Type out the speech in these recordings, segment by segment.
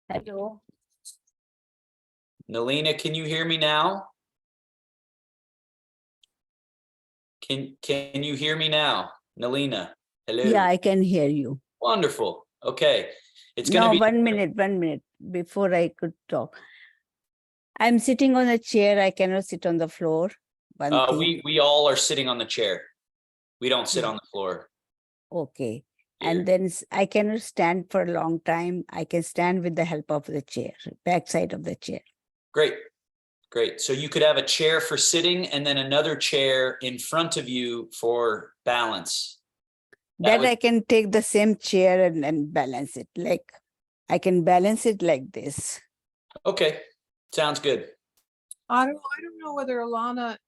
Hello. Nalina, can you hear me now? Can you hear me now? Nalina, hello. Yeah, I can hear you. Wonderful. Okay. It's going to No, be 1 minute before I could talk. I'm sitting on a chair. I cannot sit on the floor. One thing. we all are sitting on the chair. We don't sit Yeah. on the floor. Okay. Here. And then I cannot stand for a long time. I can stand with the help of the chair, backside of the chair. Great. Great. So you could have a chair for sitting and then another chair in front of you for balance. That I can take the same chair and balance it. Like I can balance it like this. Okay. Sounds good. I don't know whether Alana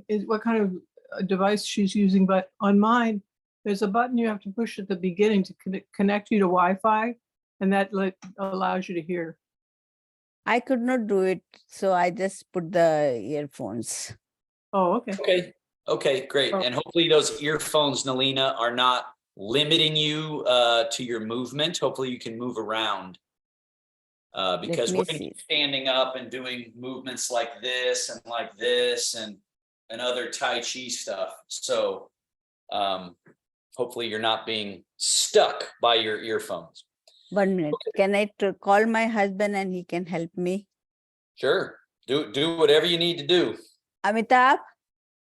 is what kind of device she's using, but on mine, there's a button you have to push at the beginning to connect you to Wi-Fi, and that allows you to hear. I could not do it, so I just put the earphones. Oh, okay. Okay. Okay, great. Oh. And hopefully those earphones, Nalina, are not limiting you to your movement. Hopefully you can move around. Because we're going to be standing up and doing movements like this and other Tai Chi stuff. So hopefully you're not being stuck by your earphones. 1 minute. Okay. Can I call my husband and he can help me? Sure. Do whatever you need to do. Amitabh,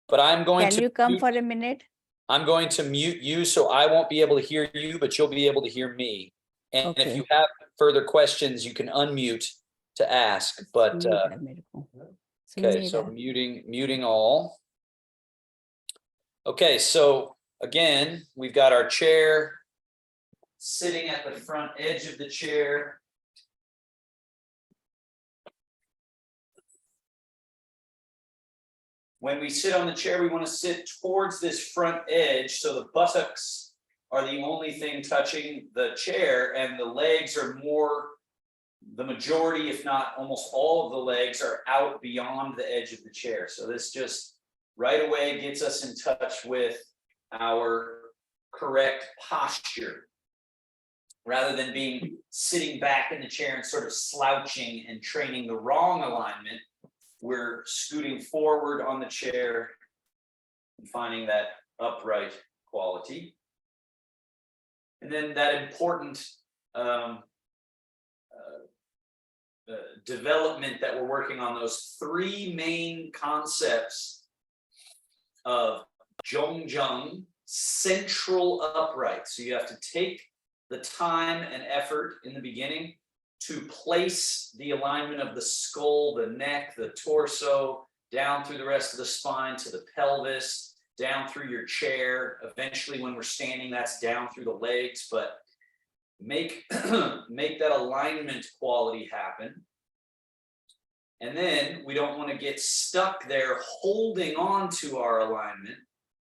But I'm going can to you come for a minute? I'm going to mute you so I won't be able to hear you, but you'll be able to hear me. And Okay. if you have further questions, you can unmute to ask. But okay, so muting all. Okay, so again, we've got our chair sitting at the front edge of the chair. When we sit on the chair, we want to sit towards this front edge, so the buttocks are the only thing touching the chair, and the legs are more, the majority, if not almost all of the legs are out beyond the edge of the chair. So this just right away gets us in touch with our correct posture. Rather than being sitting back in the chair and sort of slouching and training the wrong alignment, we're scooting forward on the chair and finding that upright quality. And then that important development that we're working on, those three main concepts of Zhongjung, central upright. So you have to take the time and effort in the beginning to place the alignment of the skull, the neck, the torso, down through the rest of the spine to the pelvis, down through your chair. Eventually, when we're standing, that's down through the legs, but make that alignment quality happen. And then we don't want to get stuck there holding on to our alignment.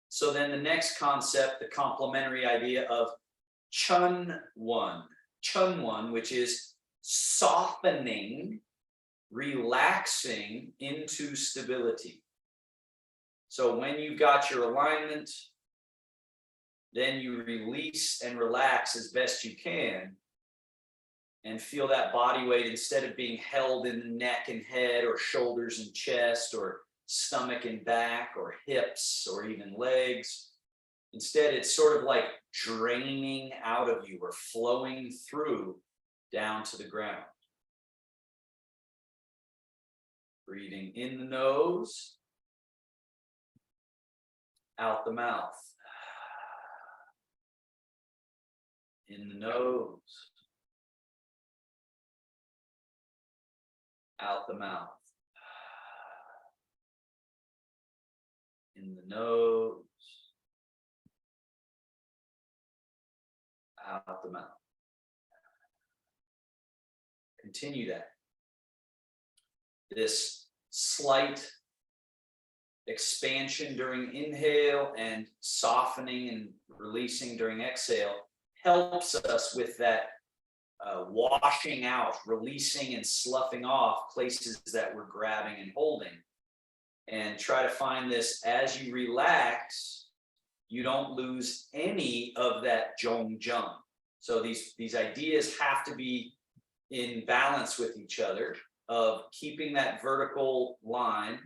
So then the next concept, the complementary idea of Chun One, which is softening, relaxing into stability. So when you've got your alignment, then you release and relax as best you can and feel that body weight, instead of being held in the neck and head or shoulders and chest or stomach and back or hips or even legs. Instead, it's sort of like draining out of you or flowing through down to the ground. Breathing in the nose, out the mouth. In the nose, out the mouth. In the nose, out the mouth. Continue that. This slight expansion during inhale and softening and releasing during exhale helps us with that washing out, releasing and sloughing off places that we're grabbing and holding. And try to find this as you relax, you don't lose any of that Zhongjung. So these ideas have to be in balance with each other of keeping that vertical line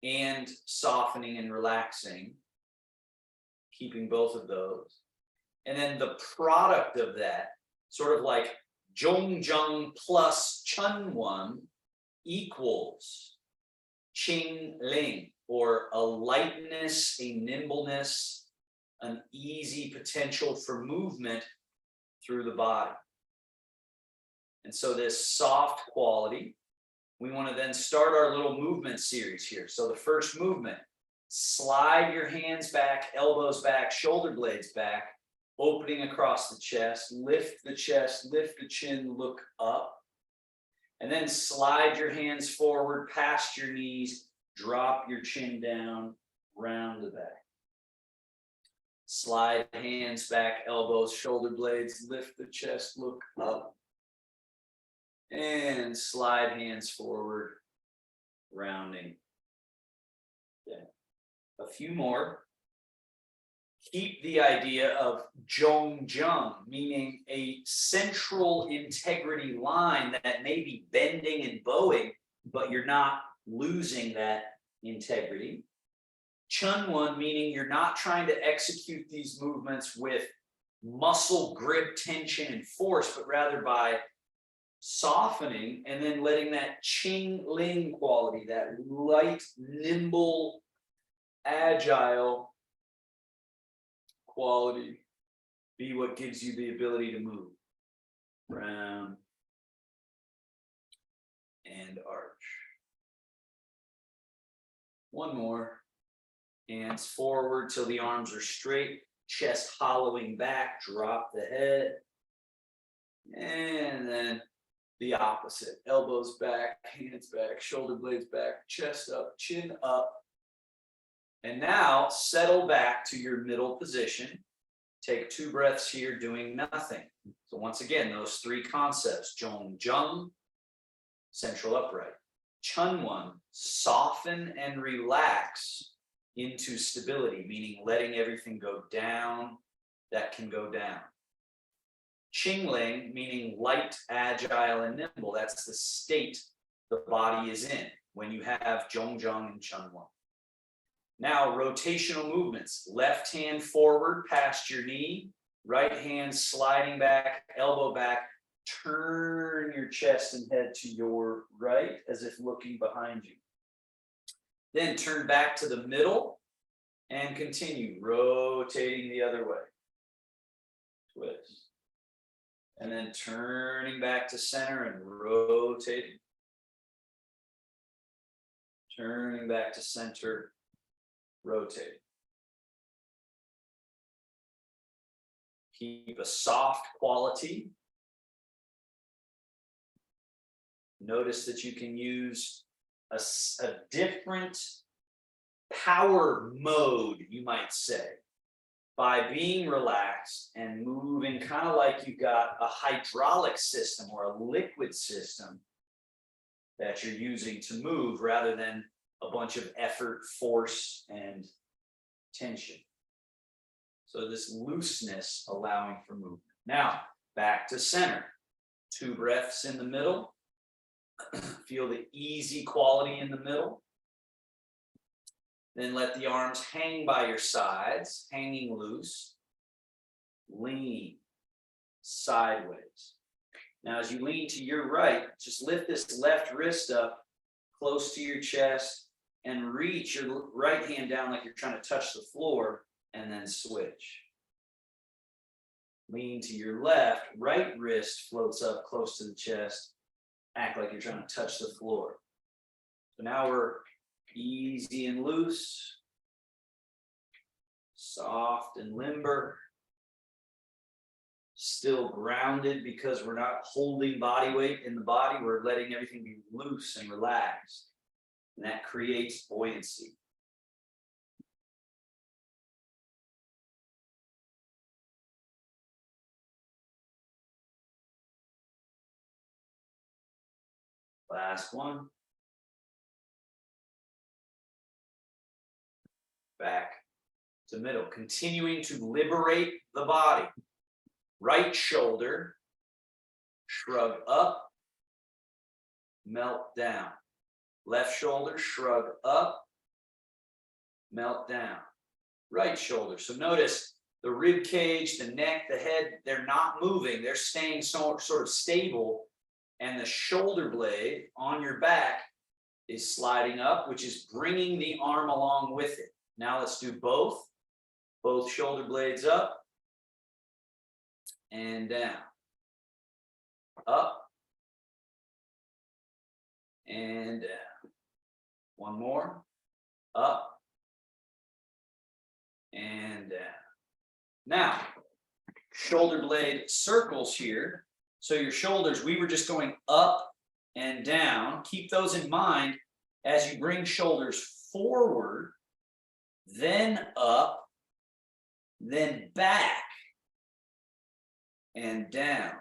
and softening and relaxing, keeping both of those. And then the product of that, sort of like Zhongjang plus Chunwan equals Qingling, or a lightness, a nimbleness, an easy potential for movement through the body. And so this soft quality, we want to then start our little movement series here. So the first movement, slide your hands back, elbows back, shoulder blades back, opening across the chest, lift the chin, look up. And then slide your hands forward past your knees, drop your chin down, round the back. Slide hands back, elbows, shoulder blades, lift the chest, look up. And slide hands forward, rounding down. A few more. Keep the idea of Zhongjang, meaning a central integrity line that may be bending and bowing, but you're not losing that integrity. Chunwan, meaning you're not trying to execute these movements with muscle grip, tension, and force, but rather by softening and then letting that Qingling quality, that light, nimble, agile quality, be what gives you the ability to move. Round and arch. One more. Hands forward till the arms are straight, chest hollowing back, drop the head. And then the opposite, elbows back, hands back, shoulder blades back, chest up, chin up. And now settle back to your middle position. Take 2 breaths here doing nothing. So once again, those 3 concepts, Zhongjang, central upright. Chunwan, soften and relax into stability, meaning letting everything go down that can go down. Qingling, meaning light, agile, and nimble. That's the state the body is in when you have Zhongjang and Chunwan. Now, rotational movements. Left hand forward past your knee, right hand sliding back, elbow back. Turn your chest and head to your right as if looking behind you. Then turn back to the middle and continue rotating the other way. Twist. And then turning back to center and rotating. Turning back to center, rotating. Keep a soft quality. Notice that you can use a different power mode, you might say, by being relaxed and moving kind of like you've got a hydraulic system or a liquid system that you're using to move rather than a bunch of effort, force, and tension. So this looseness allowing for movement. Now, back to center. 2 breaths in the middle. Feel the easy quality in the middle. Then let the arms hang by your sides, hanging loose. Lean sideways. Now, as you lean to your right, just lift this left wrist up close to your chest and reach your right hand down like you're trying to touch the floor, and then switch. Lean to your left, right wrist floats up close to the chest. Act like you're trying to touch the floor. So now we're easy and loose, soft and limber, still grounded because we're not holding body weight in the body. We're letting everything be loose and relaxed. And that creates buoyancy. Last one. Back to middle, continuing to liberate the body. Right shoulder, shrug up, melt down. Left shoulder, shrug up, melt down. Right shoulder. So notice the rib cage, the neck, the head, they're not moving. They're staying sort of stable. And the shoulder blade on your back is sliding up, which is bringing the arm along with it. Now let's do both. Both shoulder blades up and down. Up and down. One more. Up and down. Now, shoulder blade circles here. So your shoulders, we were just going up and down. Keep those in mind as you bring shoulders forward, then up, then back and down.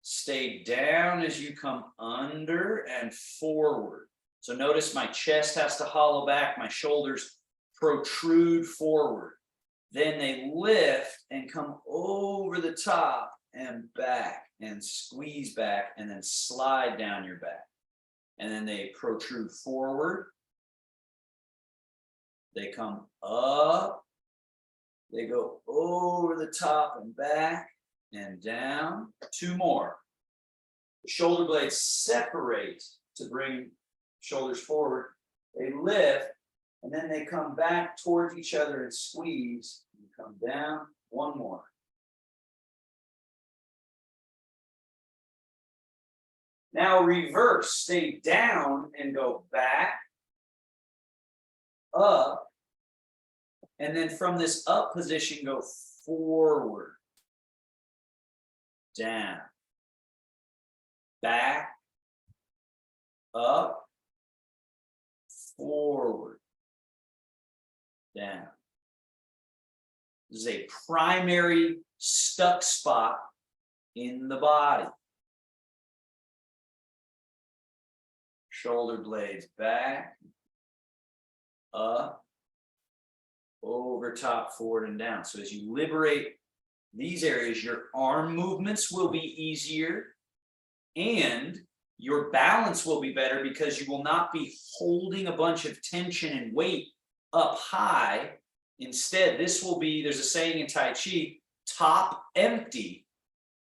Stay down as you come under and forward. So notice my chest has to hollow back, my shoulders protrude forward. Then they lift and come over the top and back and squeeze back and then slide down your back. And then they protrude forward. They come up. They go over the top and back and down. Two more. The shoulder blades separate to bring shoulders forward. They lift and then they come back towards each other and squeeze. And come down. One more. Now reverse. Stay down and go back, up, and then from this up position, go forward, down, back, up, forward, down. This is a primary stuck spot in the body. Shoulder blades back, up, over top, forward, and down. So as you liberate these areas, your arm movements will be easier and your balance will be better because you will not be holding a bunch of tension and weight up high. Instead, this will be, there's a saying in Tai Chi, top empty,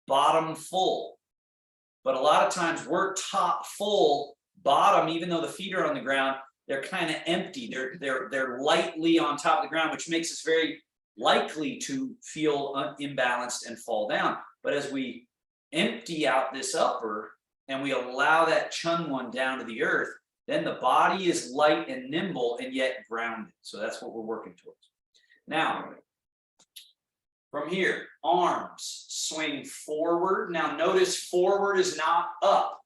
bottom full. But a lot of times we're top full, bottom, even though the feet are on the ground, they're kind of empty. They're lightly on top of the ground, which makes us very likely to feel imbalanced and fall down. But as we empty out this upper and we allow that chun one down to the earth, then the body is light and nimble and yet grounded. So that's what we're working towards. Now, from here, arms swing forward. Now notice forward is not up.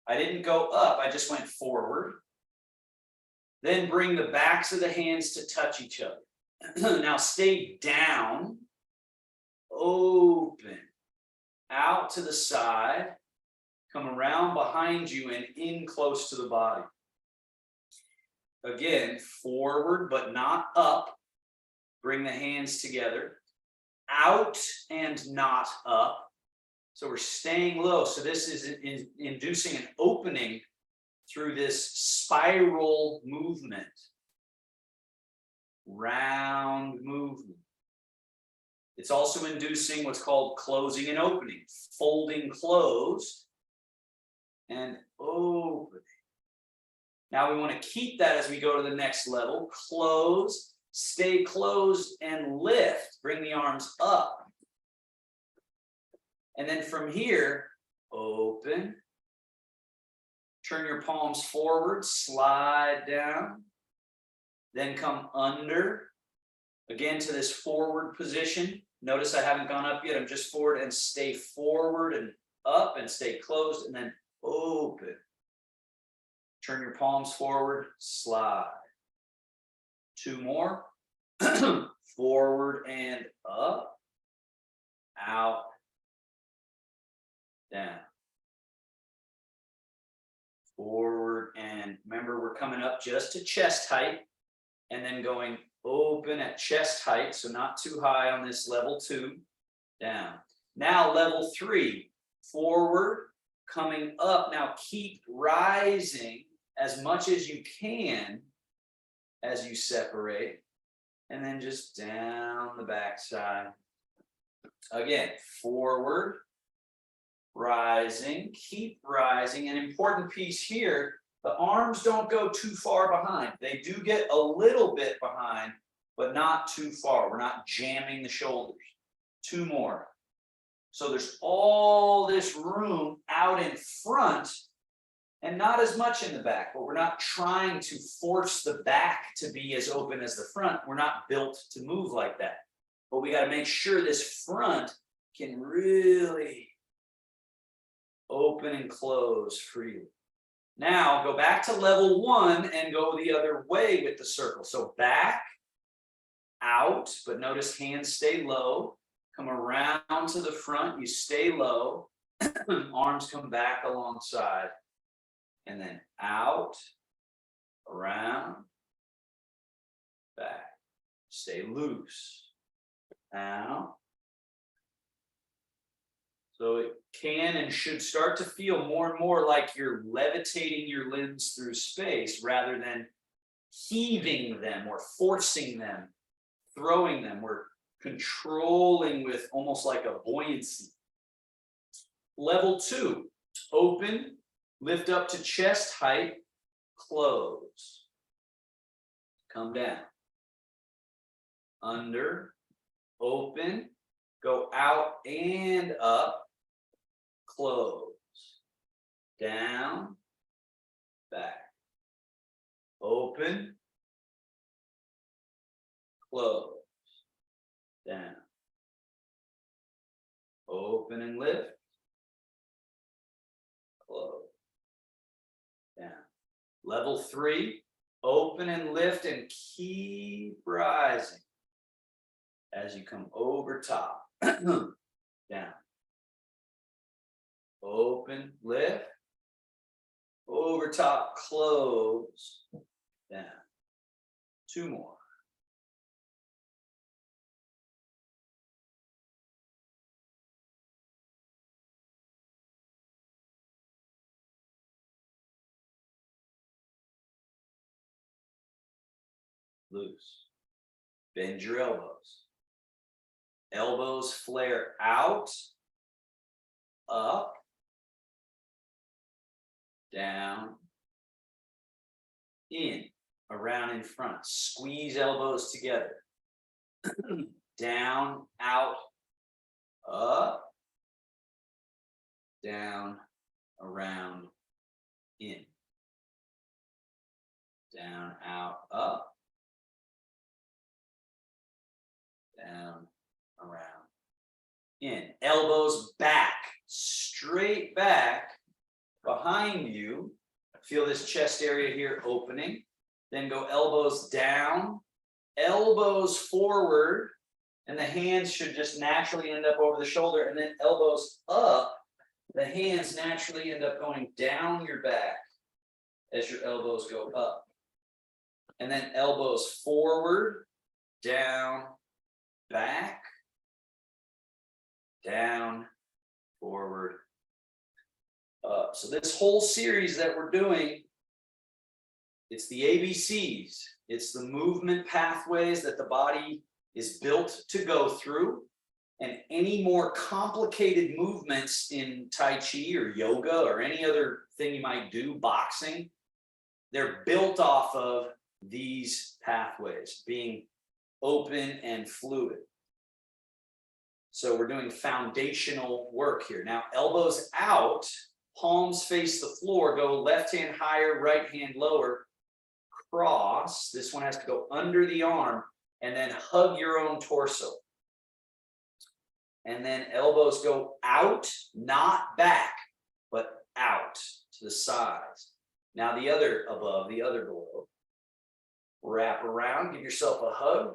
I didn't go up, I just went forward. Then bring the backs of the hands to touch each other. Now stay down, open, out to the side, come around behind you and in close to the body. Again, forward but not up. Bring the hands together, out and not up. So we're staying low. So this is inducing an opening through this spiral movement, round movement. It's also inducing what's called closing and opening, folding closed and opening. Now we want to keep that as we go to the next level. Close, stay closed and lift. Bring the arms up. And then from here, open. Turn your palms forward, slide down. Then come under. Again to this forward position. Notice I haven't gone up yet. I'm just forward and stay forward and up and stay closed and then open. Turn your palms forward, slide. Two more. Forward and up. Out. Down. Forward and remember we're coming up just to chest height and then going open at chest height, so not too high on this level 2, down. Now level 3, forward, coming up. Now keep rising as much as you can as you separate, and then just down the backside. Again, forward, rising, keep rising. An important piece here, the arms don't go too far behind. They do get a little bit behind, but not too far. We're not jamming the shoulders. 2 more. So there's all this room out in front and not as much in the back, but we're not trying to force the back to be as open as the front. We're not built to move like that. But we got to make sure this front can really open and close freely. Now go back to level 1 and go the other way with the circle. So back, out, but notice hands stay low. Come around to the front, you stay low. Arms come back alongside. And then out, around, back. Stay loose. Out. So it can and should start to feel more and more like you're levitating your limbs through space rather than heaving them or forcing them, throwing them. We're controlling with almost like a buoyancy. Level 2, open, lift up to chest height, close. Come down. Under, open, go out and up, close. Down, back. Open, close. Down. Open and lift. Close. Down. Level 3, open and lift and keep rising as you come over top. Down. Open, lift. Over top, close. Down. 2 more. Loose. Bend your elbows. Elbows flare out, up, down, in, around in front. Squeeze elbows together. Down, out, up, down, around, in. Down, out, up. Down, around, in. Elbows back, straight back, behind you. Feel this chest area here opening. Then go elbows down, elbows forward, and the hands should just naturally end up over the shoulder. And then elbows up, the hands naturally end up going down your back as your elbows go up. And then elbows forward, down, back, down, forward, up. So this whole series that we're doing, it's the ABCs. It's the movement pathways that the body is built to go through. And any more complicated movements in Tai Chi or yoga or any other thing you might do, boxing, they're built off of these pathways being open and fluid. So we're doing foundational work here. Now, elbows out, palms face the floor, go left hand higher, right hand lower, cross. This one has to go under the arm and then hug your own torso. And then elbows go out, not back, but out to the sides. Now the other above, the other below. Wrap around, give yourself a hug.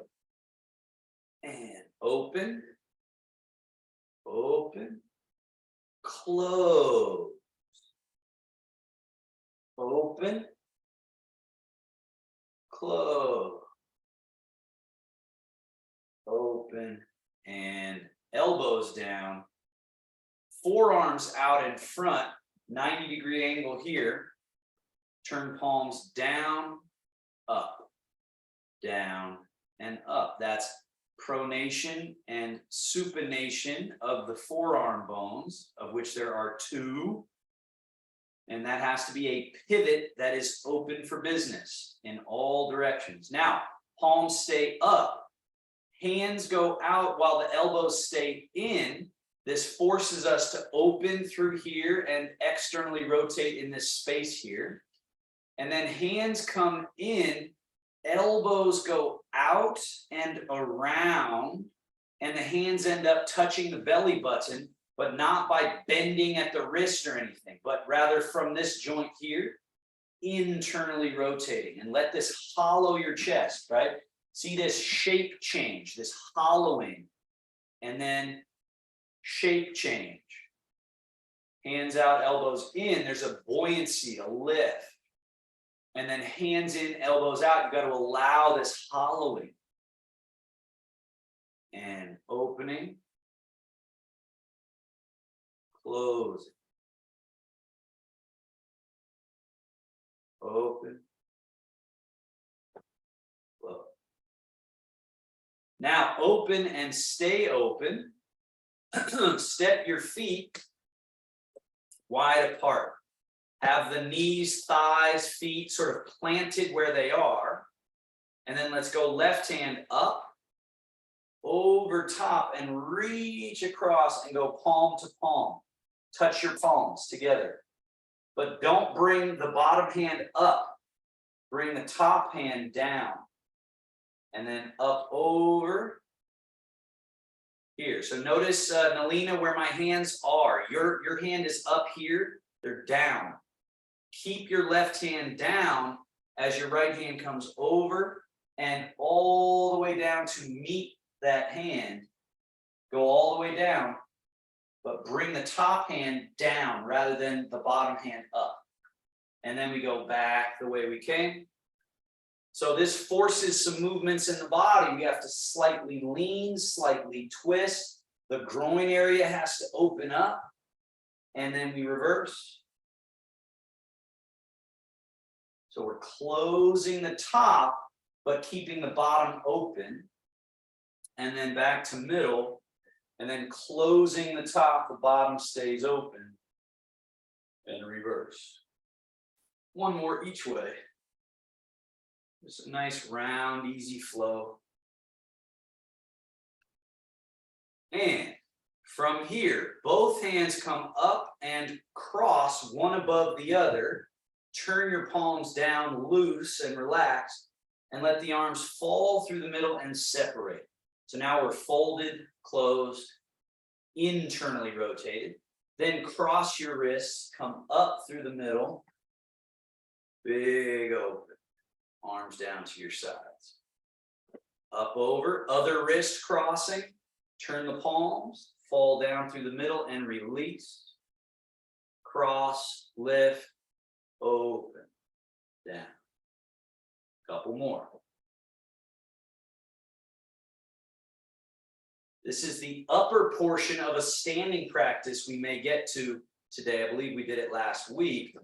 And open, open, close, open, close, open, and elbows down, forearms out in front, 90-degree angle here. Turn palms down, up, down, and up. That's pronation and supination of the forearm bones, of which there are 2. And that has to be a pivot that is open for business in all directions. Now, palms stay up. Hands go out while the elbows stay in. This forces us to open through here and externally rotate in this space here. And then hands come in, elbows go out and around, and the hands end up touching the belly button, but not by bending at the wrist or anything, but rather from this joint here, internally rotating. And let this hollow your chest, right? See this shape change, this hollowing, and then shape change. Hands out, elbows in. There's a buoyancy, a lift. And then hands in, elbows out. You've got to allow this hollowing. And opening. Closing. Open. Close. Now open and stay open. Step your feet wide apart. Have the knees, thighs, feet sort of planted where they are. And then let's go left hand up, over top, and reach across and go palm to palm. Touch your palms together. But don't bring the bottom hand up. Bring the top hand down. And then up over here. So notice, Nalina, where my hands are. Your hand is up here. They're down. Keep your left hand down as your right hand comes over and all the way down to meet that hand. Go all the way down, but bring the top hand down rather than the bottom hand up. And then we go back the way we came. So this forces some movements in the body. We have to slightly lean, slightly twist. The groin area has to open up, and then we reverse. So we're closing the top, but keeping the bottom open. And then back to middle, and then closing the top, the bottom stays open, and reverse. One more each way. Just a nice round, easy flow. And from here, both hands come up and cross one above the other. Turn your palms down loose and relaxed, and let the arms fall through the middle and separate. So now we're folded, closed, internally rotated. Then cross your wrists, come up through the middle, big open, arms down to your sides. Up over, other wrist crossing, turn the palms, fall down through the middle and release. Cross, lift, open, down. Couple more. This is the upper portion of a standing practice we may get to today. I believe we did it last week.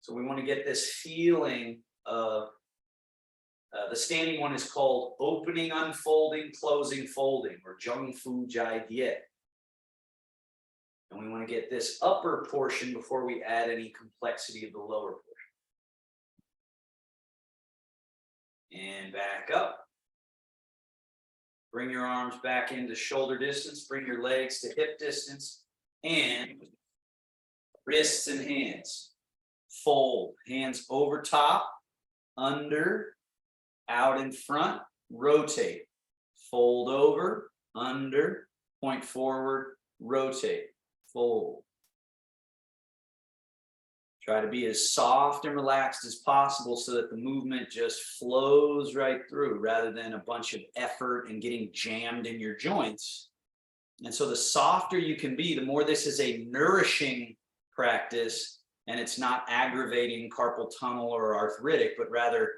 So we want to get this feeling of the standing one is called opening, unfolding, closing, folding, or Zheng Fu Jai Die. And we want to get this upper portion before we add any complexity of the lower portion. And back up. Bring your arms back into shoulder distance. Bring your legs to hip distance. And wrists and hands. Fold. Hands over top, under, out in front. Rotate. Fold over, under, point forward, rotate. Fold. Try to be as soft and relaxed as possible so that the movement just flows right through rather than a bunch of effort and getting jammed in your joints. And so the softer you can be, the more this is a nourishing practice and it's not aggravating carpal tunnel or arthritic, but rather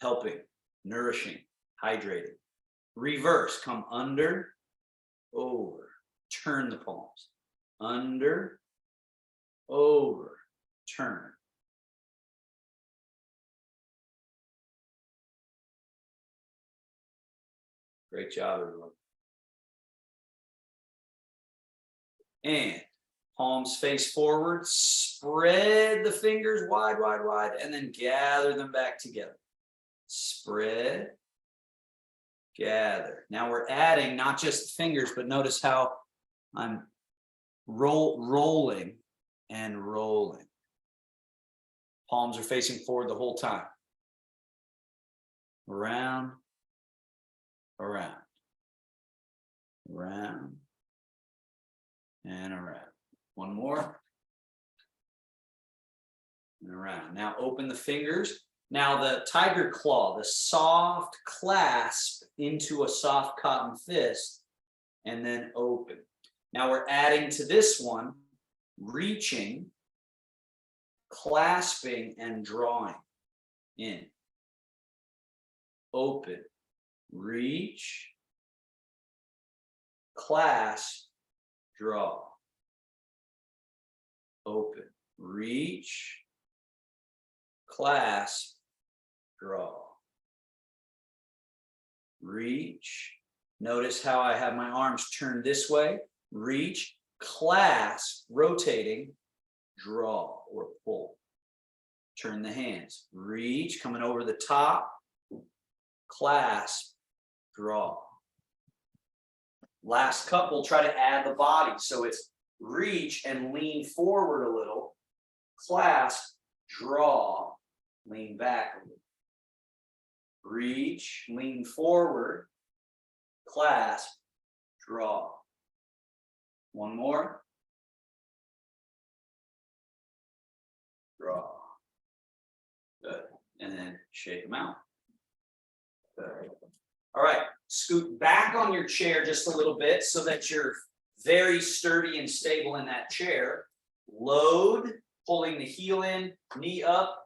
helping, nourishing, hydrating. Reverse, come under, over, turn the palms, under, over, turn. Great job, everyone. And palms face forward, spread the fingers wide, wide, wide, and then gather them back together. Spread, gather. Now we're adding not just the fingers, but notice how I'm rolling and rolling. Palms are facing forward the whole time. Around, around, around, and around. One more. And around. Now open the fingers. Now the tiger claw, the soft clasp into a soft cotton fist, and then open. Now we're adding to this one, reaching, clasping, and drawing in. Open, reach, clasp, draw. Open, reach, clasp, draw. Reach. Notice how I have my arms turned this way. Reach, clasp, rotating, draw or pull. Turn the hands. Reach, coming over the top, clasp, draw. Last couple, try to add the body. So it's reach and lean forward a little, clasp, draw, lean back a little. Reach, lean forward, clasp, draw. One more. Draw. Good. And then shake them out. Good. All right. Scoot back on your chair just a little bit so that you're very sturdy and stable in that chair. Load, pulling the heel in, knee up,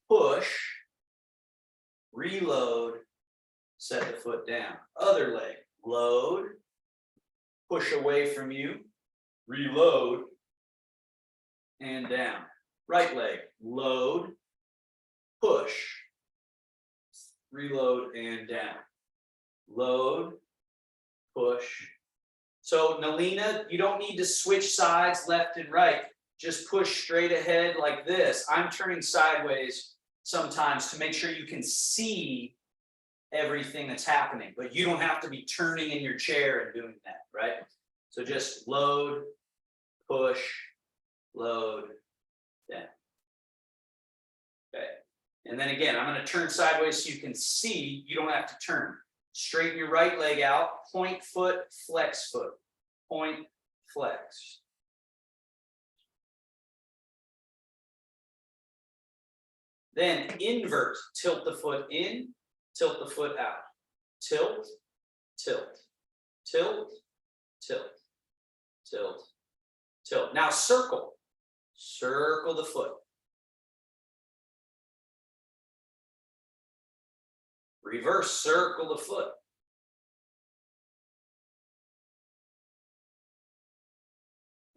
push, reload, set the foot down. Other leg, load, push away from you, reload, and down. Right leg, load, push, reload, and down. Load, push. So Nalina, you don't need to switch sides left and right. Just push straight ahead like this. I'm turning sideways sometimes to make sure you can see everything that's happening, but you don't have to be turning in your chair and doing that, right? So just load, push, load, down. Okay. And then again, I'm going to turn sideways so you can see. You don't have to turn. Straighten your right leg out, point foot, flex foot, point, flex. Then invert, tilt the foot in, tilt the foot out. Tilt, tilt, tilt, tilt, tilt, tilt. Now circle, circle the foot. Reverse, circle the foot.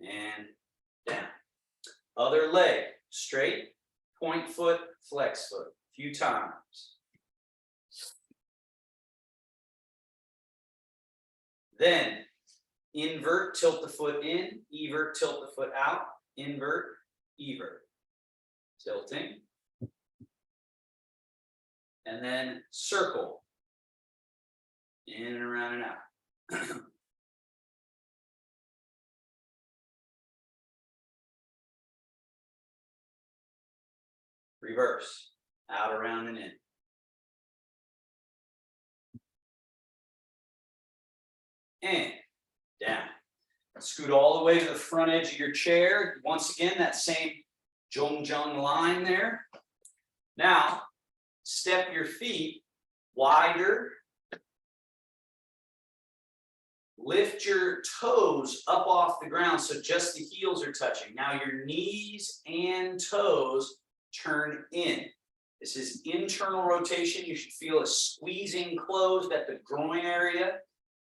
And down. Other leg, straight, point foot, flex foot. A few times. Then invert, tilt the foot in, evert, tilt the foot out, invert, evert. Tilting. And then circle. In and around and out. Reverse. Out, around, and in. And down. Scoot all the way to the front edge of your chair. Once again, that same Zhongjang line there. Now, step your feet wider. Lift your toes up off the ground so just the heels are touching. Now your knees and toes turn in. This is internal rotation. You should feel a squeezing closed at the groin area.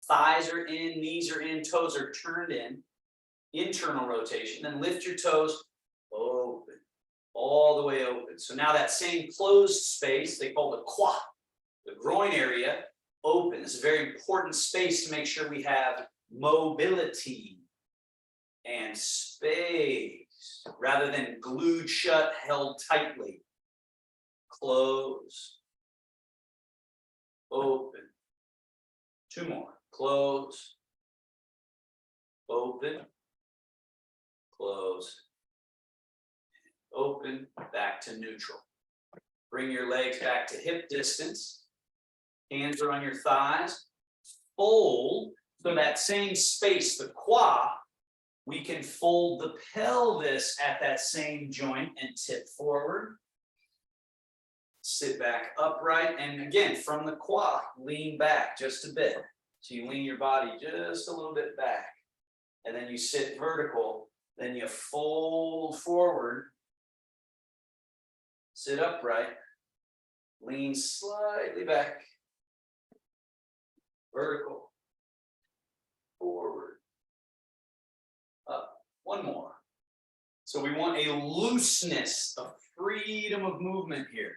Thighs are in, knees are in, toes are turned in. Internal rotation. Then lift your toes, all the way open. So now that same closed space, they call the quad, the groin area, open. It's a very important space to make sure we have mobility and space rather than glued shut, held tightly. Close, open. 2 more. Close, open, close, open, back to neutral. Bring your legs back to hip distance. Hands are on your thighs. Fold, so that same space, the quad, we can fold the pelvis at that same joint and tip forward. Sit back upright, and again, from the quad, lean back just a bit. So you lean your body just a little bit back. And then you sit vertical, then you fold forward, sit upright, lean slightly back, vertical, forward, up. 1 more. So we want a looseness, a freedom of movement here.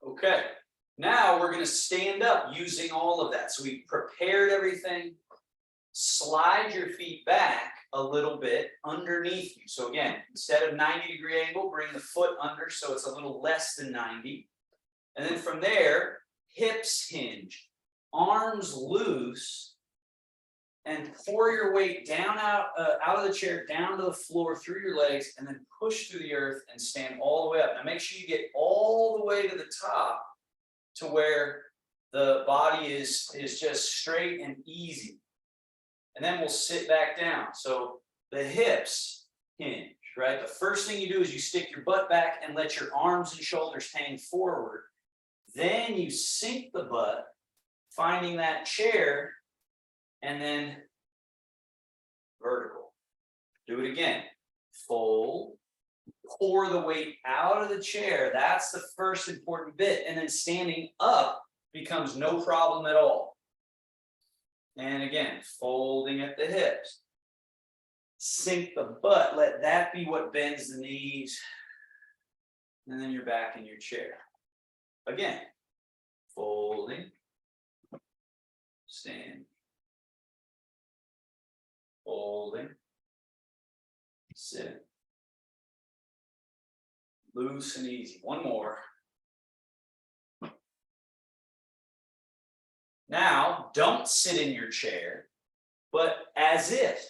Okay, now we're going to stand up using all of that. So we prepared everything. Slide your feet back a little bit underneath you. So again, instead of 90-degree angle, bring the foot under so it's a little less than 90. And then from there, hips hinge, arms loose, and pour your weight down out of the chair, down to the floor, through your legs, and then push through the earth and stand all the way up. Now make sure you get all the way to the top to where the body is just straight and easy. And then we'll sit back down. So the hips hinge, right? The first thing you do is you stick your butt back and let your arms and shoulders hang forward. Then you sink the butt, finding that chair, and then vertical. Do it again. Fold, pour the weight out of the chair. That's the first important bit. And then standing up becomes no problem at all. And again, folding at the hips. Sink the butt, let that be what bends the knees. And then you're back in your chair. Again, folding, stand, folding, sit. Loose and easy. 1 more. Now, don't sit in your chair, but as if.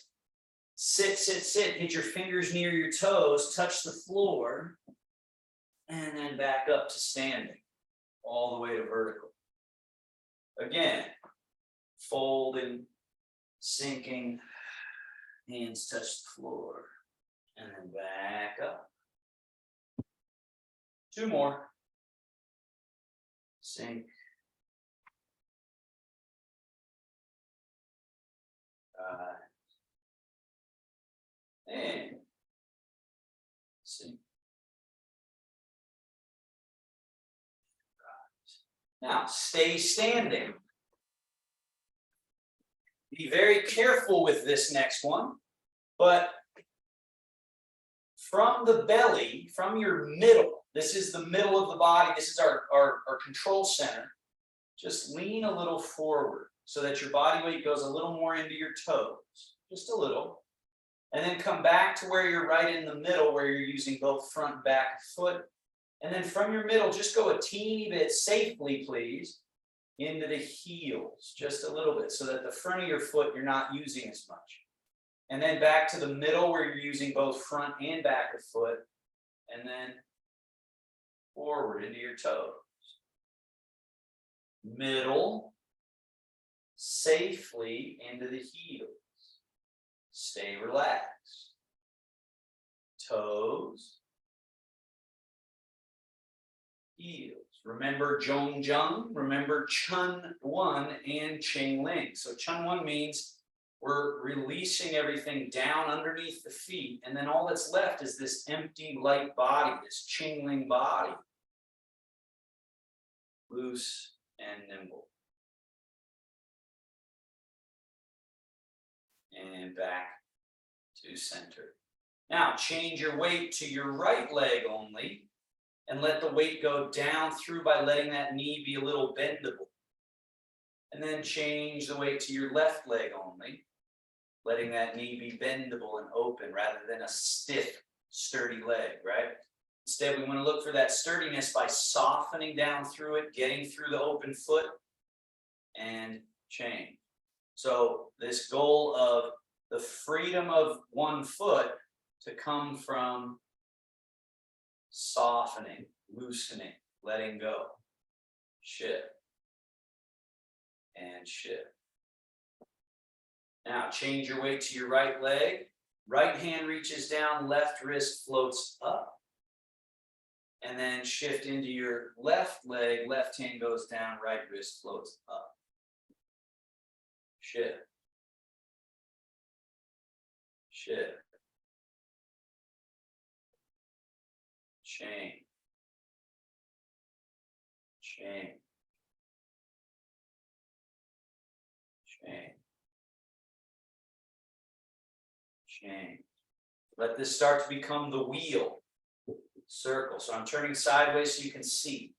Sit, sit, sit. Hit your fingers near your toes, touch the floor, and then back up to standing, all the way to vertical. Again, folding, sinking, hands touch the floor, and then back up. 2 more. Sink. And sink. Now, stay standing. Be very careful with this next one, but from the belly, from your middle, this is the middle of the body, this is our control center, just lean a little forward so that your body weight goes a little more into your toes, just a little. And then come back to where you're right in the middle, where you're using both front and back foot. And then from your middle, just go a teeny bit safely, please, into the heels, just a little bit, so that the front of your foot you're not using as much. And then back to the middle where you're using both front and back of foot. And then forward into your toes. Middle, safely into the heels. Stay relaxed. Toes. Heels. Remember Zhong-Zheng, remember Chun-1 and Ching-Ling. So Chun-1 means we're releasing everything down underneath the feet, and then all that's left is this empty, light body, this Ching-Ling body. Loose and nimble. And back to center. Now change your weight to your right leg only and let the weight go down through by letting that knee be a little bendable. And then change the weight to your left leg only, letting that knee be bendable and open rather than a stiff, sturdy leg, right? Instead, we want to look for that sturdiness by softening down through it, getting through the open foot, and change. So this goal of the freedom of one foot to come from softening, loosening, letting go, shift, and shift. Now change your weight to your right leg. Right hand reaches down, left wrist floats up. And then shift into your left leg, left hand goes down, right wrist floats up. Shift. Shift. Change. Change. Change. Change. Let this start to become the wheel. Circle. So I'm turning sideways so you can see.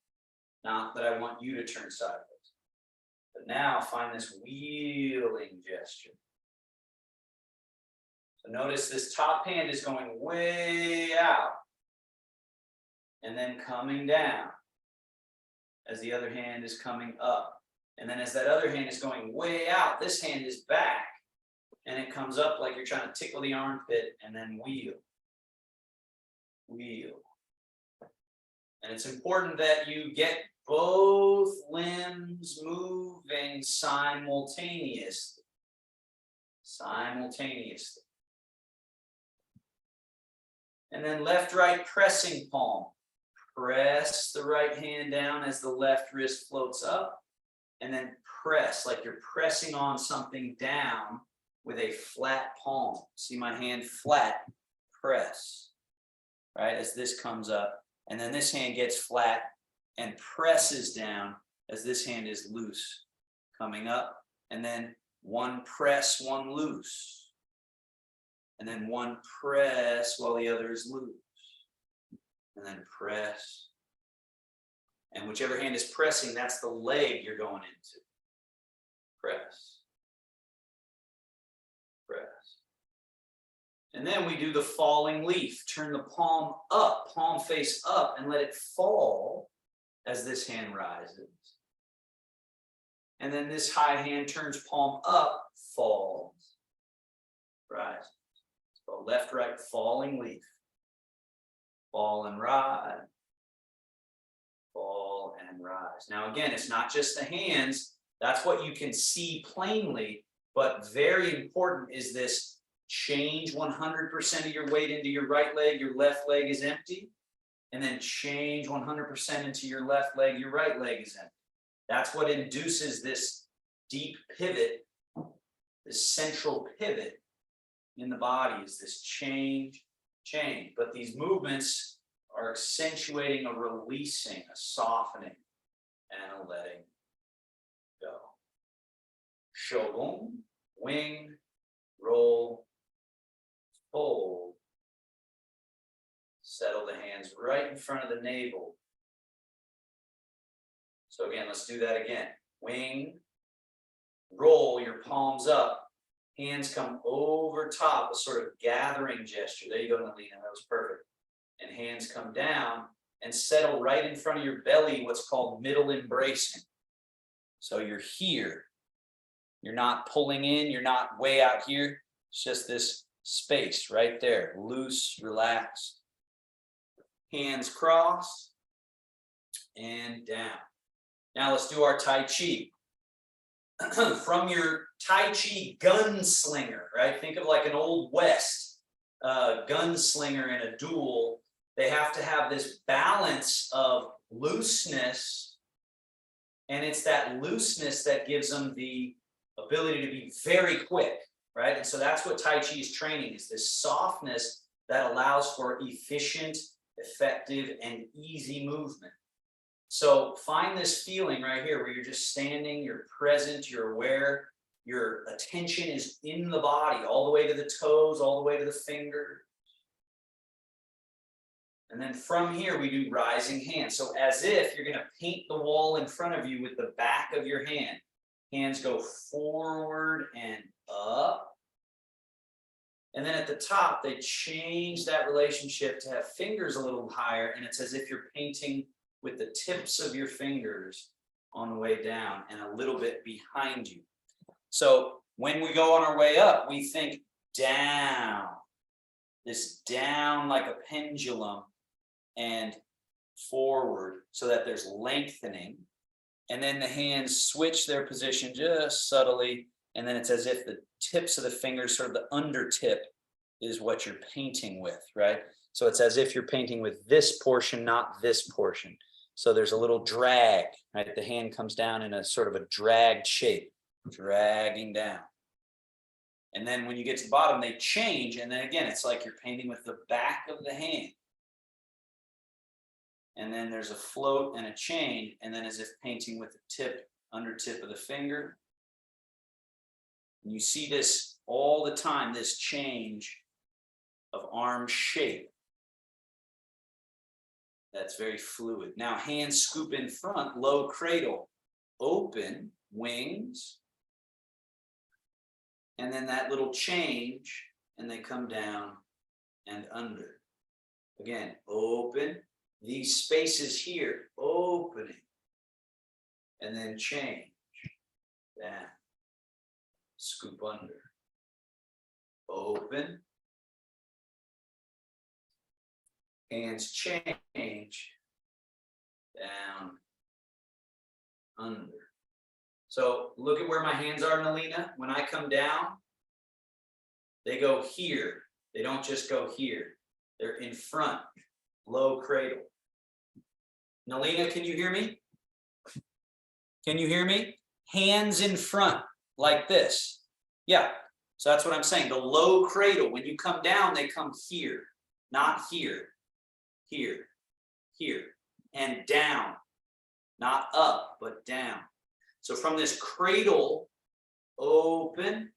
Not that I want you to turn sideways. But now find this wheeling gesture. So notice this top hand is going way out. And then coming down. As the other hand is coming up. And then as that other hand is going way out, this hand is back. And it comes up like you're trying to tickle the armpit and then wheel. Wheel. And it's important that you get both limbs moving simultaneously. Simultaneously. And then left-right pressing palm. Press the right hand down as the left wrist floats up. And then press, like you're pressing on something down with a flat palm. See my hand flat, press. Right, as this comes up. And then this hand gets flat and presses down as this hand is loose. Coming up. And then one press, one loose. And then one press while the other is loose. And then press. And whichever hand is pressing, that's the leg you're going into. Press. Press. And then we do the falling leaf. Turn the palm up, palm face up, and let it fall as this hand rises. And then this high hand turns palm up, falls, rises. So left, right, falling leaf. Fall and rise. Fall and rise. Now again, it's not just the hands. That's what you can see plainly, but very important is this change 100% of your weight into your right leg, your left leg is empty, and then change 100% into your left leg, your right leg is empty. That's what induces this deep pivot, this central pivot in the body is this change. But these movements are accentuating a releasing, a softening, and a letting go. Shogun, wing, roll, fold. Settle the hands right in front of the navel. So again, let's do that again. Wing, roll your palms up. Hands come over top, a sort of gathering gesture. There you go, Nalina, that was perfect. And hands come down and settle right in front of your belly, what's called middle embracing. So you're here. You're not pulling in, you're not way out here. It's just this space right there, loose, relaxed. Hands cross and down. Now let's do our Tai Chi. From your Tai Chi gunslinger, right? Think of like an old West gunslinger in a duel. They have to have this balance of looseness, and it's that looseness that gives them the ability to be very quick, right? And so that's what Tai Chi is training, is this softness that allows for efficient, effective, and easy movement. So find this feeling right here where you're just standing, you're present, you're aware, your attention is in the body, all the way to the toes, all the way to the finger. And then from here, we do rising hand. So as if you're going to paint the wall in front of you with the back of your hand. Hands go forward and up. And then at the top, they change that relationship to have fingers a little higher. And it's as if you're painting with the tips of your fingers on the way down and a little bit behind you. So when we go on our way up, we think down. This down like a pendulum and forward so that there's lengthening. And then the hands switch their position just subtly. And then it's as if the tips of the fingers, sort of the under tip, is what you're painting with, right? So it's as if you're painting with this portion, not this portion. So there's a little drag, right? The hand comes down in a sort of a dragged shape, dragging down. And then when you get to the bottom, they change. And then again, it's like you're painting with the back of the hand. And then there's a float and a change. And then as if painting with the tip, under tip of the finger. And you see this all the time, this change of arm shape. That's very fluid. Now hands scoop in front, low cradle, open, wings. And then that little change, and they come down and under. Again, open. These spaces here, opening. And then change. Down. Scoop under. Open. Hands change. Down. Under. So look at where my hands are, Nalina. When I come down, they go here. They don't just go here. They're in front. Low cradle. Nalina, can you hear me? Can you hear me? Hands in front, like this. Yeah, so that's what I'm saying. The low cradle, when you come down, they come here, not here, here, here, and down, not up, but down. So from this cradle, open,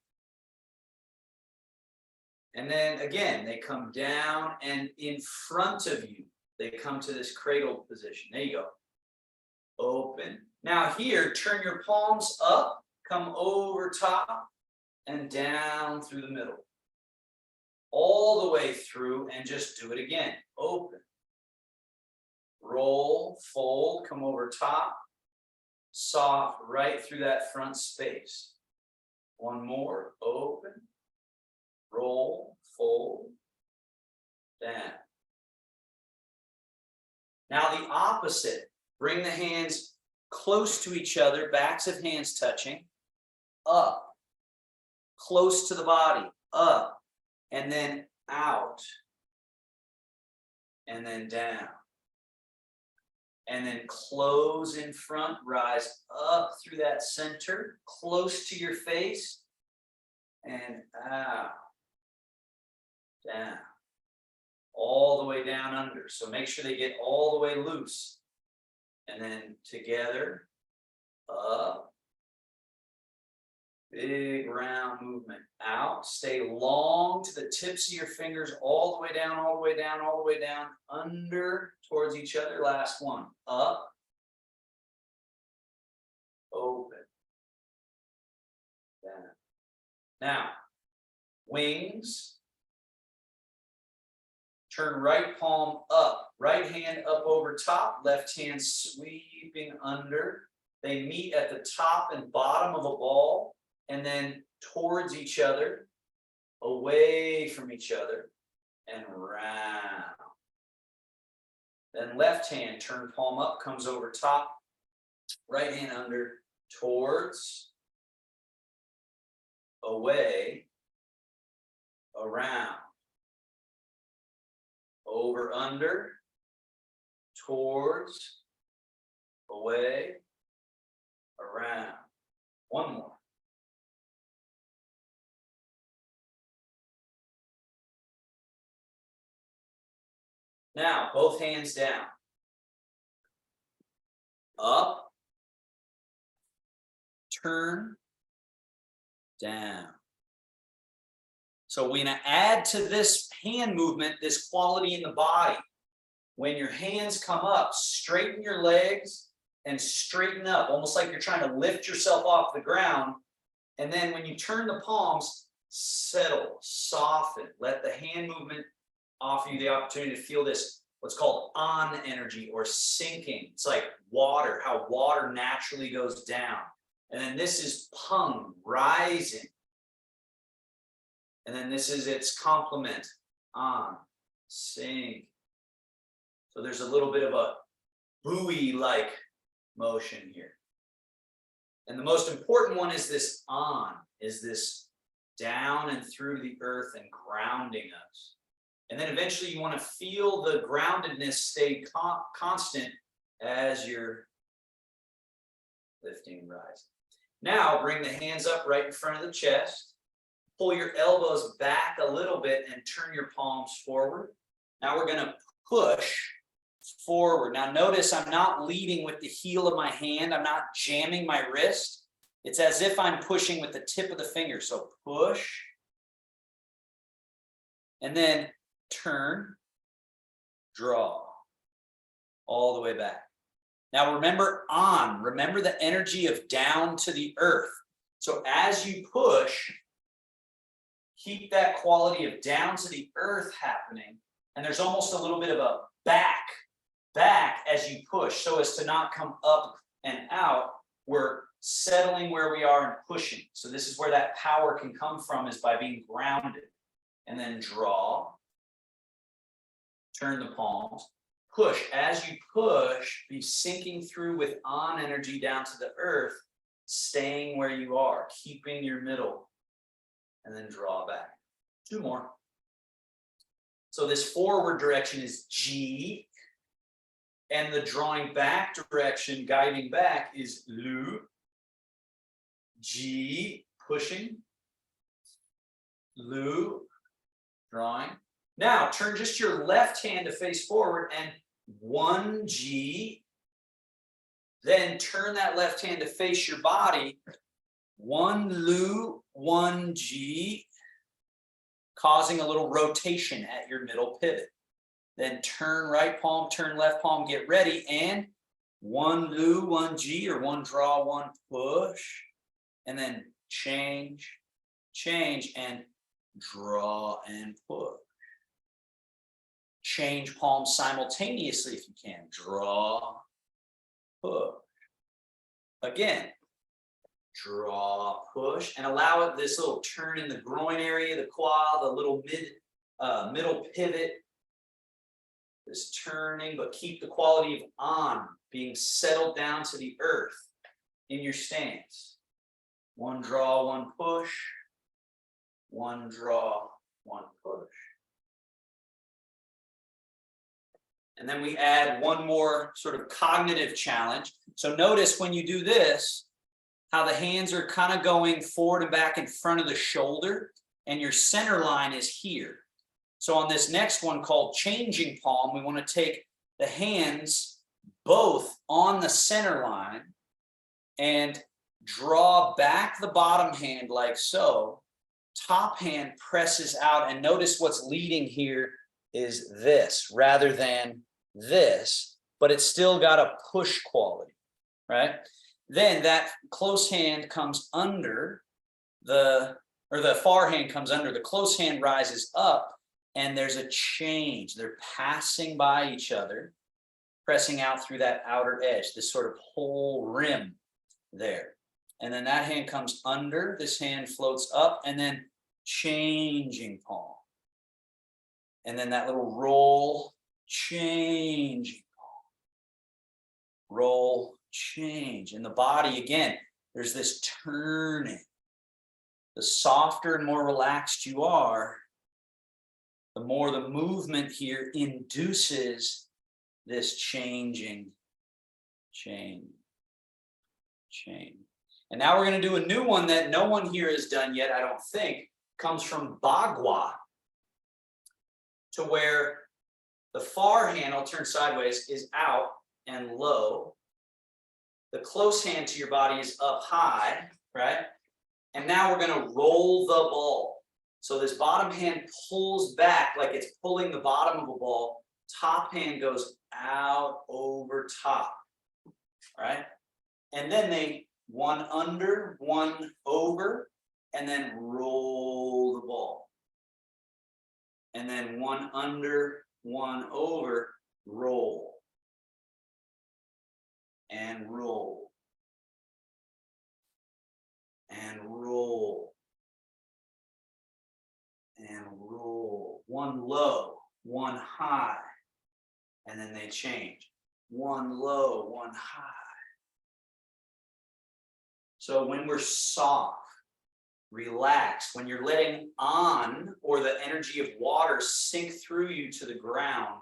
and then again, they come down and in front of you, they come to this cradle position. There you go. Open. Now here, turn your palms up, come over top and down through the middle. All the way through and just do it again. Open. Roll, fold, come over top. Soft right through that front space. One more. Open. Roll, fold, down. Now the opposite. Bring the hands close to each other, backs of hands touching, up, close to the body, up, and then out, and then down. And then close in front, rise up through that center, close to your face, and out, down, all the way down under. So make sure they get all the way loose. And then together, up, big round movement, out, stay long to the tips of your fingers, all the way down, all the way down, all the way down, under, towards each other, last one, up, open, down. Now, wings, turn right palm up, right hand up over top, left hand sweeping under. They meet at the top and bottom of a ball and then towards each other, away from each other, and round. Then left hand, turn palm up, comes over top, right hand under, towards, away, around. Over, under, towards, away, around. One more. Now, both hands down. Up, turn, down. So we're going to add to this hand movement, this quality in the body. When your hands come up, straighten your legs and straighten up, almost like you're trying to lift yourself off the ground. And then when you turn the palms, settle, soften, let the hand movement offer you the opportunity to feel this, what's called on energy or sinking. It's like water, how water naturally goes down. And then this is pung, rising. And then this is its complement, on, sink. So there's a little bit of a buoy-like motion here. And the most important one is this on, is this down and through the earth and grounding us. And then eventually you want to feel the groundedness stay constant as you're lifting and rising. Now bring the hands up right in front of the chest. Pull your elbows back a little bit and turn your palms forward. Now we're going to push forward. Now notice I'm not leading with the heel of my hand. I'm not jamming my wrist. It's as if I'm pushing with the tip of the finger. So push. And then turn, draw, all the way back. Now remember on. Remember the energy of down to the earth. So as you push, keep that quality of down to the earth happening. And there's almost a little bit of a back as you push, so as to not come up and out. We're settling where we are and pushing. So this is where that power can come from, is by being grounded. And then draw, turn the palms, push. As you push, be sinking through with on energy down to the earth, staying where you are, keeping your middle, and then draw back. 2 more. So this forward direction is G, and the drawing back direction, guiding back, is Lu. G, pushing. Lu, drawing. Now turn just your left hand to face forward and 1 G. Then turn that left hand to face your body. 1 Lu, 1 G, causing a little rotation at your middle pivot. Then turn right palm, turn left palm, get ready, and 1 Lu, 1 G, or 1 draw, 1 push, and then change, and draw and push. Change palms simultaneously if you can. Draw, push. Again, draw, push, and allow it this little turn in the groin area, the quad, the little middle pivot. This turning, but keep the quality of on, being settled down to the earth in your stance. 1 draw, 1 push. 1 draw, 1 push. And then we add one more sort of cognitive challenge. So notice when you do this, how the hands are kind of going forward and back in front of the shoulder, and your center line is here. So on this next one called changing palm, we want to take the hands both on the center line and draw back the bottom hand like so. Top hand presses out, and notice what's leading here is this rather than this, but it's still got a push quality, right? Then that close hand comes under the far hand comes under, the close hand rises up, and there's a change. They're passing by each other, pressing out through that outer edge, this sort of whole rim there. And then that hand comes under, this hand floats up, and then changing palm. And then that little roll, changing palm. Roll, change. In the body, again, there's this turning. The softer and more relaxed you are, the more the movement here induces this changing, change. And now we're going to do a new one that no one here has done yet, I don't think. Comes from Bagua, to where the far hand, I'll turn sideways, is out and low. The close hand to your body is up high, right? And now we're going to roll the ball. So this bottom hand pulls back like it's pulling the bottom of a ball, top hand goes out over top, right? And then they one under, one over, and then roll the ball. And then one under, one over, roll. And roll. And roll. And roll. One low, one high. And then they change. One low, one high. So when we're soft, relaxed, when you're letting on or the energy of water sink through you to the ground,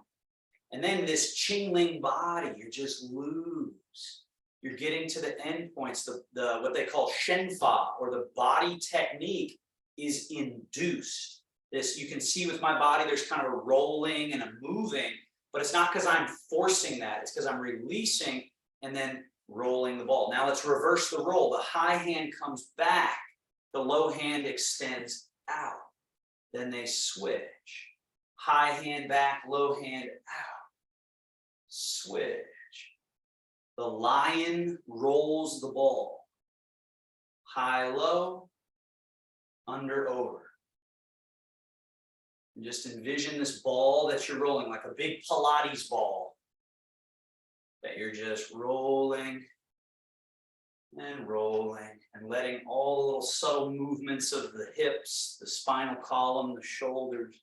and then this Qingling body, you're just loose. You're getting to the end points, the what they call Shenfa, or the body technique is induced. This you can see with my body, there's kind of a rolling and a moving, but it's not because I'm forcing that, it's because I'm releasing and then rolling the ball. Now let's reverse the roll. The high hand comes back, the low hand extends out. Then they switch. High hand back, low hand out. Switch. The lion rolls the ball. High, low, under, over. And just envision this ball that you're rolling, like a big Pilates ball, that you're just rolling and letting all the little subtle movements of the hips, the spinal column, the shoulders,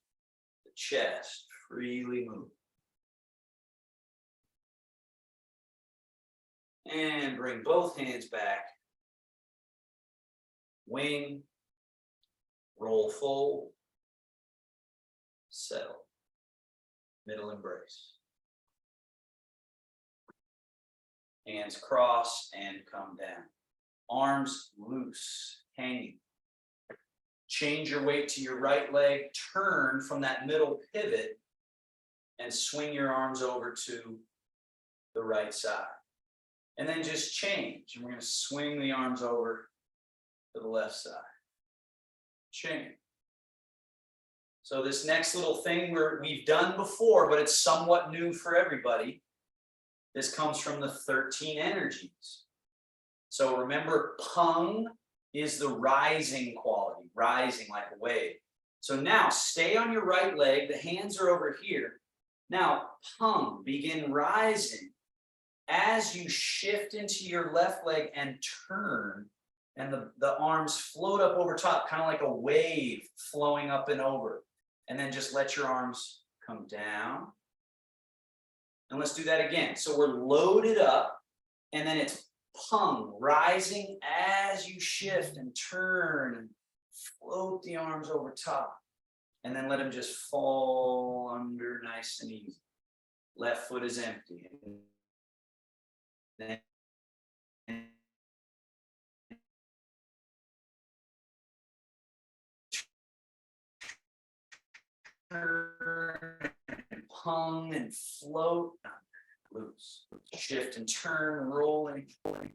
the chest freely move. And bring both hands back. Wing, roll, fold, settle, middle embrace. Hands cross and come down. Arms loose, hanging. Change your weight to your right leg, turn from that middle pivot and swing your arms over to the right side. And then just change. And we're going to swing the arms over to the left side. Change. So this next little thing we've done before, but it's somewhat new for everybody. This comes from the 13 energies. So remember, Peng is the rising quality, rising like a wave. So now stay on your right leg. The hands are over here. Now, Peng, begin rising. As you shift into your left leg and turn, and the arms float up over top, kind of like a wave flowing up and over. And then just let your arms come down. And let's do that again. So we're loaded up, and then it's Peng, rising as you shift and turn and float the arms over top. And then let them just fall under nice and easy. Left foot is empty. Then turn, Peng and float, loose, shift and turn, rolling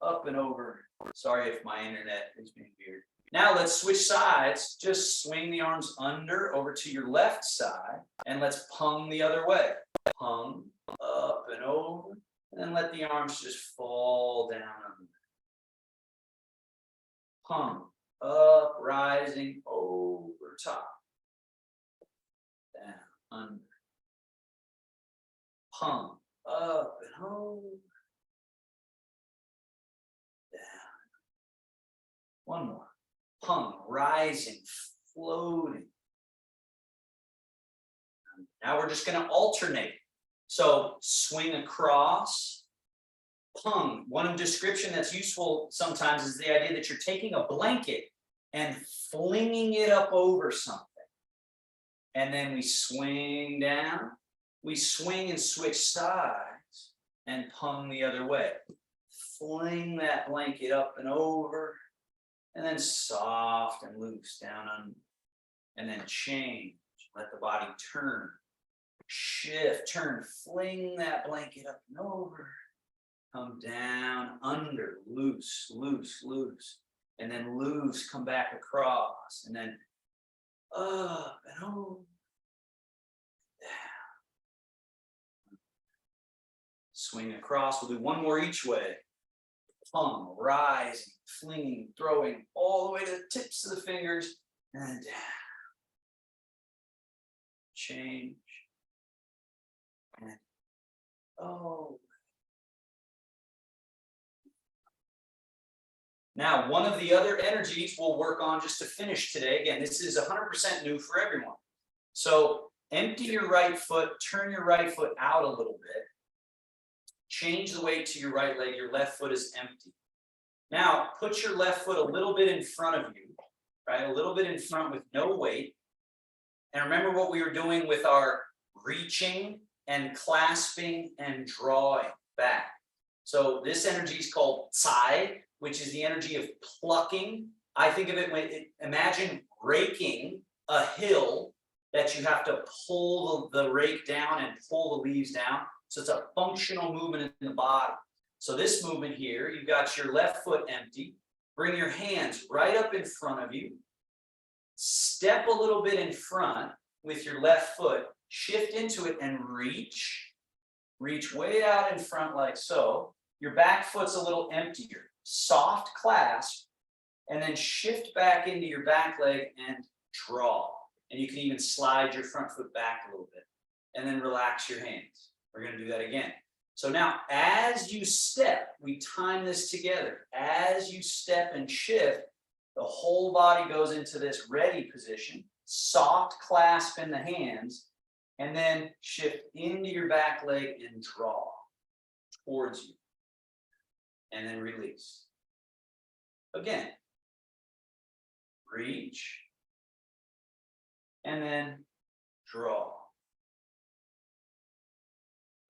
up and over. Sorry if my internet is being weird. Now let's switch sides. Just swing the arms under over to your left side, and let's Peng the other way. Peng up and over, and then let the arms just fall down under. Peng up, rising over top, down, under. Peng up and over, down. One more. Peng rising, floating. Now we're just going to alternate. So swing across. Peng. One description that's useful sometimes is the idea that you're taking a blanket and flinging it up over something. And then we swing down. We swing and switch sides and Peng the other way. Fling that blanket up and over, and then soft and loose down under. And then change. Let the body turn. Shift, turn, fling that blanket up and over. Come down, under, loose, loose, loose. And then loose, come back across. And then up and over. Swing across. We'll do one more each way. Hung, rising, flinging, throwing all the way to the tips of the fingers and down. Change. And oh. Now, one of the other energies we'll work on just to finish today. Again, this is 100% new for everyone. So empty your right foot, turn your right foot out a little bit. Change the weight to your right leg. Your left foot is empty. Now, put your left foot a little bit in front of you, right? A little bit in front with no weight. And remember what we were doing with our reaching and clasping and drawing back. So this energy is called tsai, which is the energy of plucking. I think of it when imagine raking a hill that you have to pull the rake down and pull the leaves down. So it's a functional movement in the body. So this movement here, you've got your left foot empty. Bring your hands right up in front of you. Step a little bit in front with your left foot. Shift into it and reach. Reach way out in front like so. Your back foot's a little emptier. Soft clasp. And then shift back into your back leg and draw. And you can even slide your front foot back a little bit. And then relax your hands. We're going to do that again. So now, as you step, we time this together. As you step and shift, the whole body goes into this ready position, soft clasp in the hands, and then shift into your back leg and draw towards you. And then release. Again, reach, and then draw.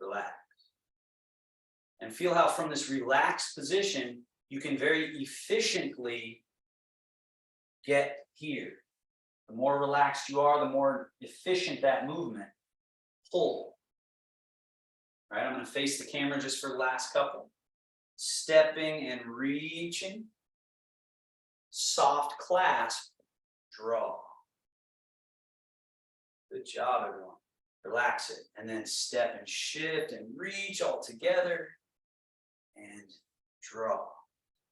Relax. And feel how from this relaxed position, you can very efficiently get here. The more relaxed you are, the more efficient that movement. Pull. All right, I'm going to face the camera just for the last couple. Stepping and reaching. Soft clasp. Draw. Good job, everyone. Relax it. And then step and shift and reach all together. And draw.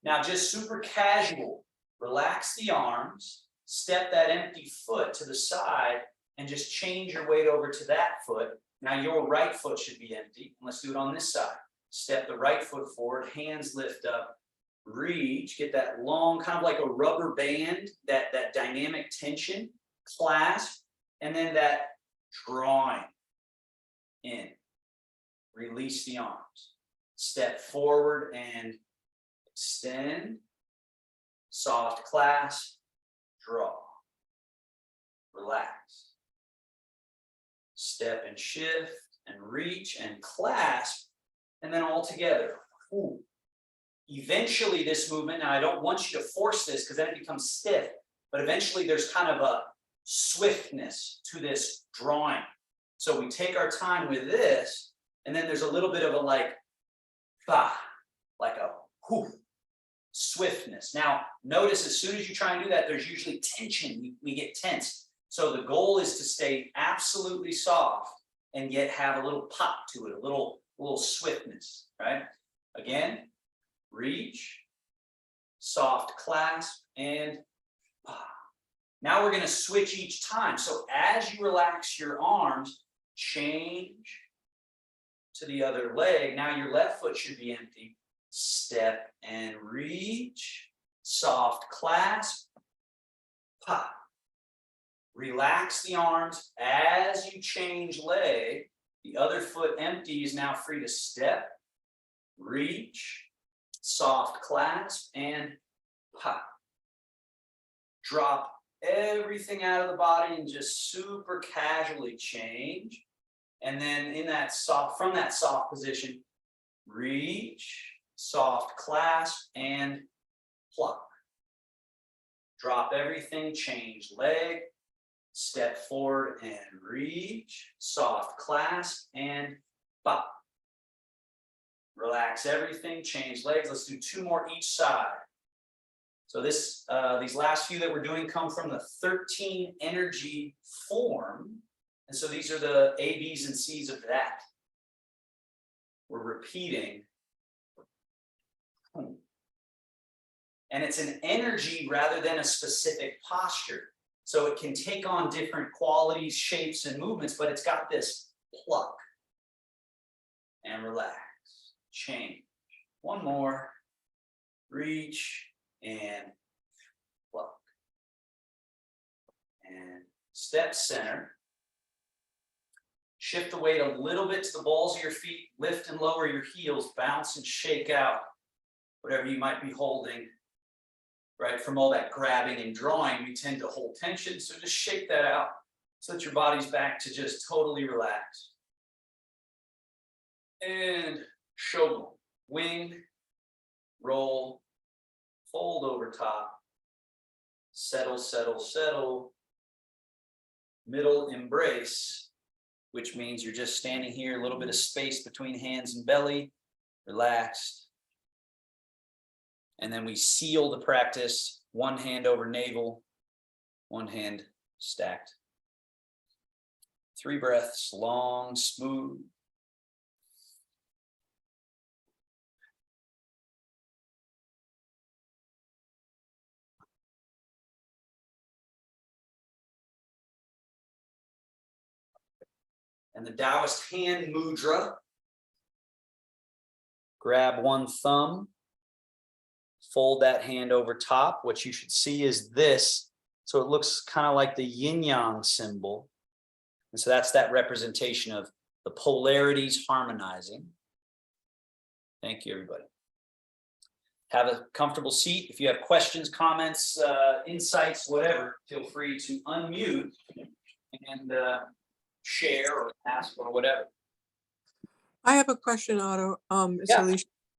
Now, just super casual. Relax the arms. Step that empty foot to the side and just change your weight over to that foot. Now, your right foot should be empty. Let's do it on this side. Step the right foot forward. Hands lift up. Reach. Get that long, kind of like a rubber band, that dynamic tension. Clasp. And then that drawing in. Release the arms. Step forward and extend. Soft clasp. Draw. Relax. Step and shift and reach and clasp. And then all together. Ooh. Eventually this movement, now I don't want you to force this because then it becomes stiff. But eventually there's kind of a swiftness to this drawing. So we take our time with this. And then there's a little bit of a like a whoo, swiftness. Now, notice as soon as you try and do that, there's usually tension. We get tense. So the goal is to stay absolutely soft and yet have a little pop to it, a little swiftness, right? Again, reach, soft clasp, and pop. Now we're going to switch each time. So as you relax your arms, change to the other leg. Now your left foot should be empty. Step and reach. Soft clasp. Pop. Relax the arms as you change leg. The other foot empty is now free to step. Reach. Soft clasp and pop. Drop everything out of the body and just super casually change. And then in that from that soft position, reach, soft clasp, and pluck. Drop everything, change leg, step forward and reach, soft clasp, and pop. Relax everything, change legs. Let's do 2 more each side. So these last few that we're doing come from the 13 energy form. And so these are the A, B's, and C's of that. we're repeating. And it's an energy rather than a specific posture. So it can take on different qualities, shapes, and movements, but it's got this pluck. And relax, change. One more, reach and pluck. And step center. Shift the weight a little bit to the balls of your feet, lift and lower your heels, bounce and shake out whatever you might be holding. Right, from all that grabbing and drawing, we tend to hold tension. So just shake that out so that your body's back to just totally relaxed. And shogun, wing, roll, fold over top, settle, settle, settle, middle embrace, which means you're just standing here, a little bit of space between hands and belly, relaxed. And then we seal the practice, one hand over navel, one hand stacked. 3 breaths, long, smooth. And the Taoist hand mudra. Grab one thumb. Fold that hand over top. What you should see is this. So it looks kind of like the yin yang symbol. And so that's that representation of the polarities harmonizing. Thank you, everybody. Have a comfortable seat. If you have questions, comments, insights, whatever, feel free to unmute and share or ask or whatever. I have a question, Otto. It's Yeah. Alicia